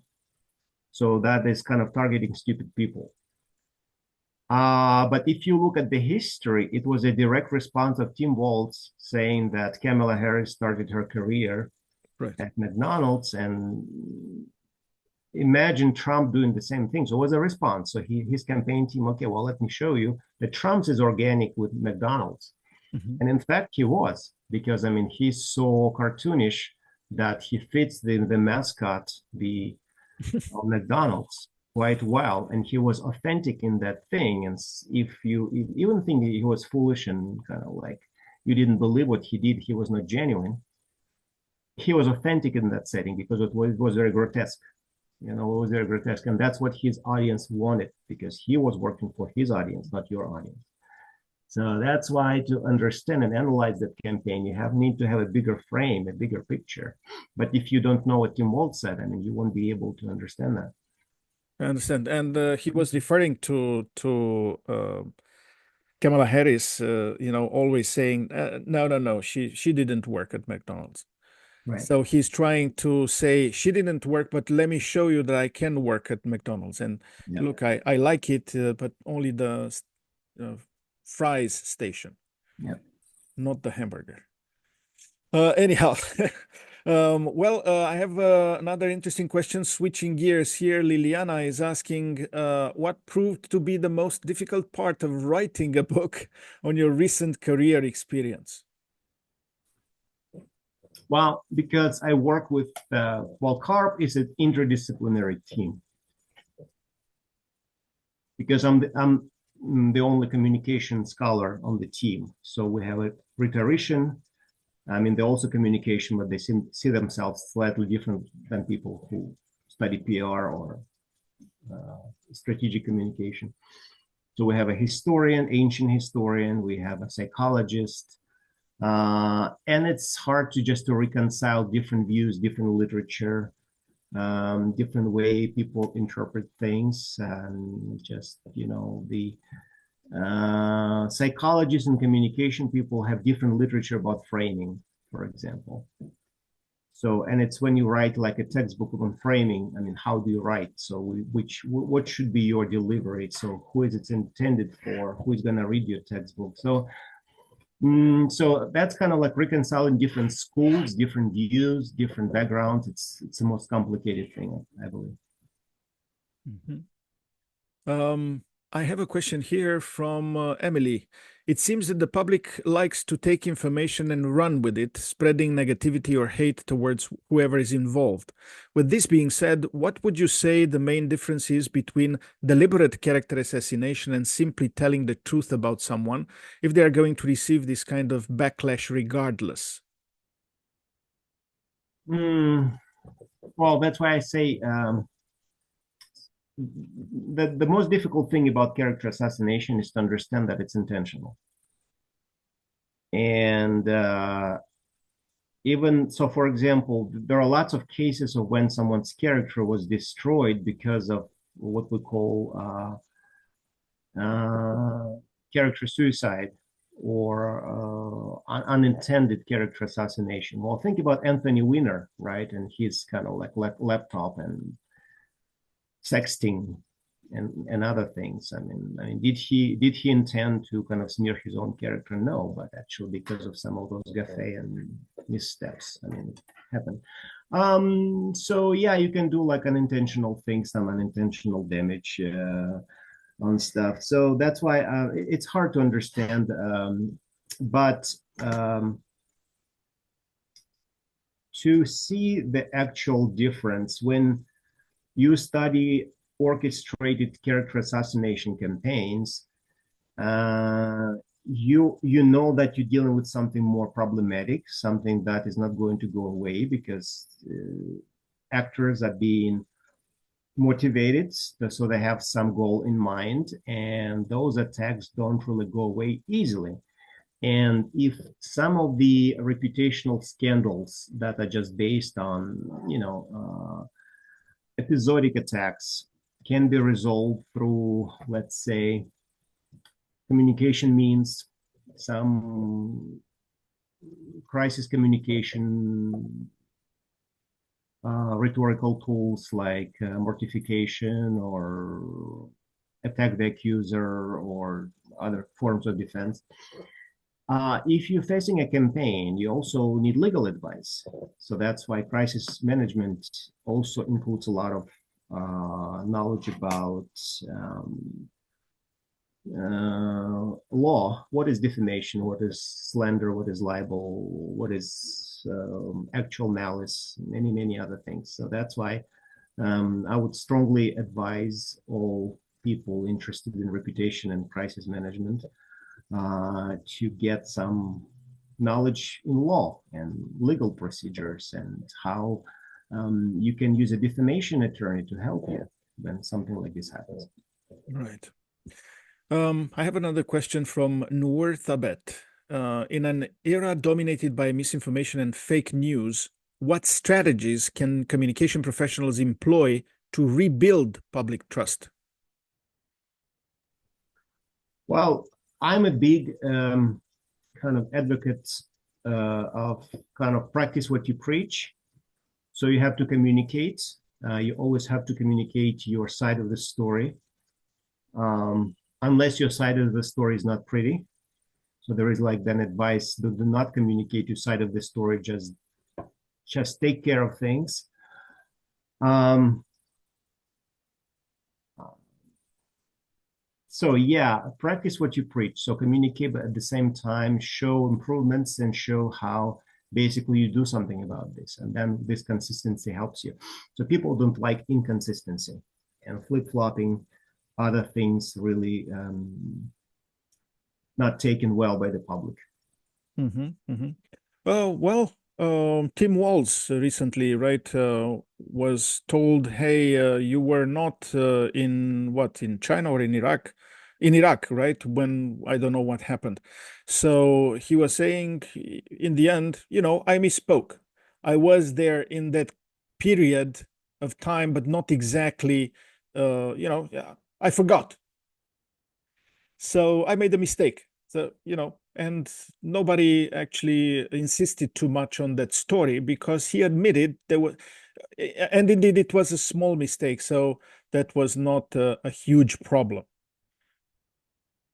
So that is kind of targeting stupid people. But if you look at the history, it was a direct response of Tim Walz saying that Kamala Harris started her career at McDonald's, and imagine Trump doing the same thing. So it was a response. So his campaign team, okay, well, let me show you that Trump's is organic with McDonald's. Mm-hmm. And in fact, he was, because I mean, he's so cartoonish that he fits the mascot, the McDonald's quite well, and he was authentic in that thing. And if you even think he was foolish and kind of like you didn't believe what he did, he was not genuine. He was authentic in that setting because it was very grotesque. You know, it was very grotesque, and that's what his audience wanted because he was working for his audience, not your audience. So that's why to understand and analyze that campaign, you need to have a bigger frame, a bigger picture. But if you don't know what Tim Walz said, I mean, you won't be able to understand that. I understand. And he was referring to Kamala Harris, always saying, no, she didn't work at McDonald's. Right. So he's trying to say she didn't work, but let me show you that I can work at McDonald's. And look, I like it, but only the fries station, not the hamburger. Anyhow, I have another interesting question. Switching gears here, Liliana is asking, what proved to be the most difficult part of writing a book on your recent career experience? Well, because I work with, CARP is an interdisciplinary team. Because I'm the only communication scholar on the team. So we have a rhetorician. I mean, they're also communication, but they see themselves slightly different than people who study PR or strategic communication. So we have a historian, ancient historian. We have a psychologist. And it's hard to reconcile different views, different literature, different way people interpret things, and just, the psychologists and communication people have different literature about framing, for example. So, and it's when you write like a textbook on framing, I mean, how do you write? So what should be your delivery? So who is it intended for? Who is going to read your textbook? So that's kind of like reconciling different schools, different views, different backgrounds. It's the most complicated thing, I believe. Mm-hmm. I have a question here from Emily. It seems that the public likes to take information and run with it, spreading negativity or hate towards whoever is involved. With this being said, what would you say the main difference is between deliberate character assassination and simply telling the truth about someone if they are going to receive this kind of backlash regardless? Well, that's why I say the most difficult thing about character assassination is to understand that it's intentional. And even so, for example, there are lots of cases of when someone's character was destroyed because of what we call character suicide or unintended character assassination. Well, think about Anthony Weiner, right? And his kind of like laptop and sexting and other things. I mean, did he intend to kind of smear his own character? No, but actually because of some of those gaffe and missteps, I mean, it happened. So yeah, you can do like unintentional things, some unintentional damage on stuff. So that's why it's hard to understand. But to see the actual difference when you study orchestrated character assassination campaigns, you know that you're dealing with something more problematic, something that is not going to go away because actors are being motivated, so they have some goal in mind, and those attacks don't really go away easily. And if some of the reputational scandals that are just based on, episodic attacks can be resolved through, let's say, communication means, some crisis communication, rhetorical tools like mortification or attack the accuser or other forms of defense. If you're facing a campaign, you also need legal advice. So that's why crisis management also includes a lot of knowledge about law. What is defamation? What is slander? What is libel? What is actual malice? Many other things. So that's why I would strongly advise all people interested in reputation and crisis management to get some knowledge in law and legal procedures and how you can use a defamation attorney to help you when something like this happens. Right. I have another question from Noor Thabet. In an era dominated by misinformation and fake news, what strategies can communication professionals employ to rebuild public trust? Well, I'm a big kind of advocate of kind of practice what you preach. So you have to communicate. You always have to communicate your side of the story. Unless your side of the story is not pretty. So there is like then advice, do not communicate your side of the story, just take care of things. So yeah, practice what you preach. So communicate, but at the same time, show improvements and show how basically you do something about this. And then this consistency helps you. So people don't like inconsistency, and flip-flopping other things really not taken well by the public. Tim Walz recently, right, was told, hey, you were not in China or in Iraq? In Iraq, right, when I don't know what happened. So he was saying, in the end, I misspoke. I was there in that period of time, but not exactly, I forgot. So I made a mistake. So, and nobody actually insisted too much on that story because he admitted there was, and indeed it was a small mistake. So that was not a huge problem.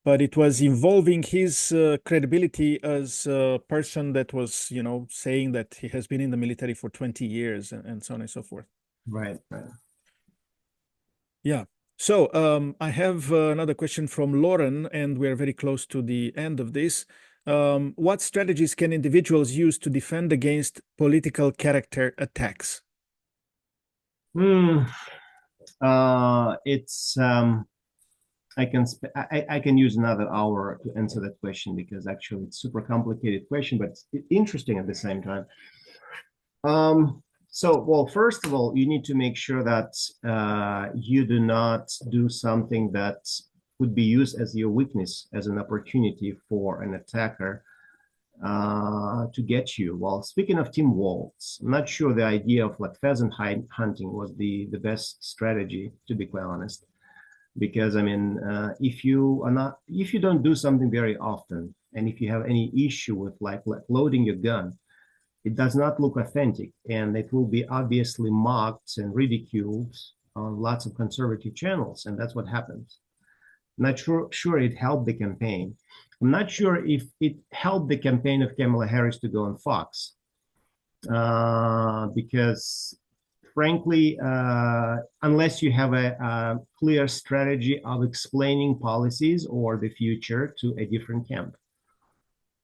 But it was involving his credibility as a person that was, saying that he has been in the military for 20 years and so on and so forth. Right. Yeah. So I have another question from Lauren, and we're very close to the end of this. What strategies can individuals use to defend against political character attacks? It's I can use another hour to answer that question because actually it's super complicated question, but it's interesting at the same time. Well, first of all, you need to make sure that you do not do something that would be used as your weakness, as an opportunity for an attacker to get you. Well, speaking of Tim Walz, I'm not sure the idea of like pheasant hunting was the best strategy, to be quite honest. Because I mean, if you don't do something very often, and if you have any issue with like loading your gun, it does not look authentic, and it will be obviously mocked and ridiculed on lots of conservative channels, and that's what happens. Not sure it helped the campaign. I'm not sure if it helped the campaign of Kamala Harris to go on Fox, because frankly, unless you have a clear strategy of explaining policies or the future to a different camp.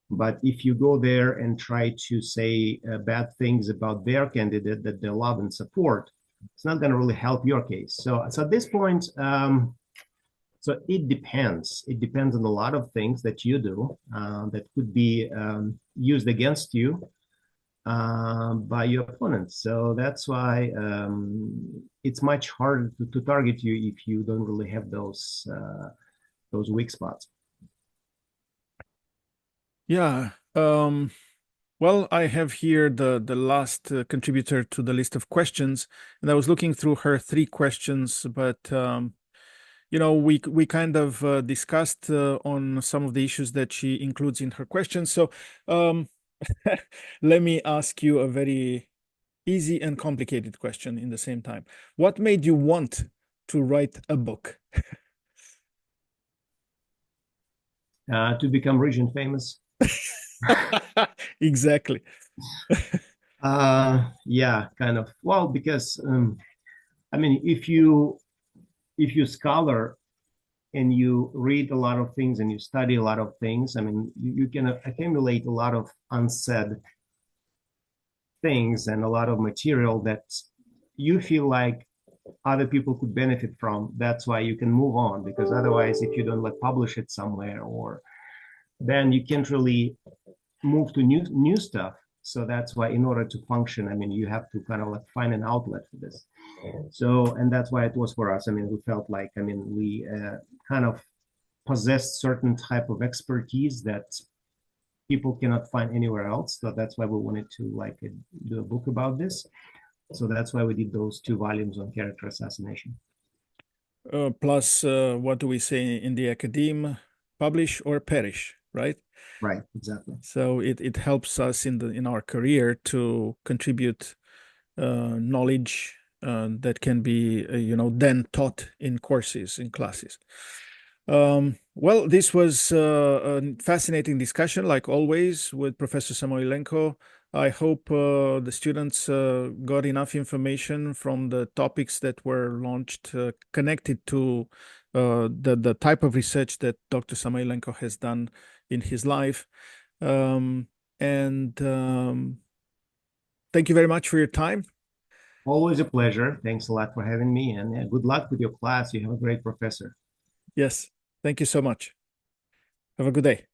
But if you go there and try to say bad things about their candidate that they love and support, it's not going to really help your case. So at this point, so it depends. It depends on a lot of things that you do that could be used against you by your opponents. So that's why it's much harder to target you if you don't really have those weak spots. Yeah. Well, I have here the last contributor to the list of questions, and I was looking through her three questions, but we kind of discussed on some of the issues that she includes in her questions. So um, let me ask you a very easy and complicated question in the same time. What made you want to write a book? To become rich and famous. Exactly. Yeah, kind of. Well, because I mean, if you scholar and you read a lot of things and you study a lot of things, I mean, you can accumulate a lot of unsaid things and a lot of material that you feel like other people could benefit from. That's why you can move on, because otherwise, if you don't like publish it somewhere, or then you can't really move to new stuff. So that's why in order to function, I mean, you have to kind of like find an outlet for this. So, and that's why it was for us. I mean, we felt like, I mean, we kind of possessed certain type of expertise that people cannot find anywhere else. So that's why we wanted to like do a book about this. So that's why we did those 2 volumes on character assassination. Plus, what do we say in the academe? Publish or perish, right? Right, exactly. So it helps us in our career to contribute knowledge that can be then taught in courses in classes. Well, this was a fascinating discussion, like always, with Professor Samoilenko. I hope the students got enough information from the topics that were launched connected to the type of research that Dr. Samoilenko has done in his life. And thank you very much for your time. Always a pleasure. Thanks a lot for having me, and good luck with your class. You have a great professor. Yes, thank you so much. Have a good day.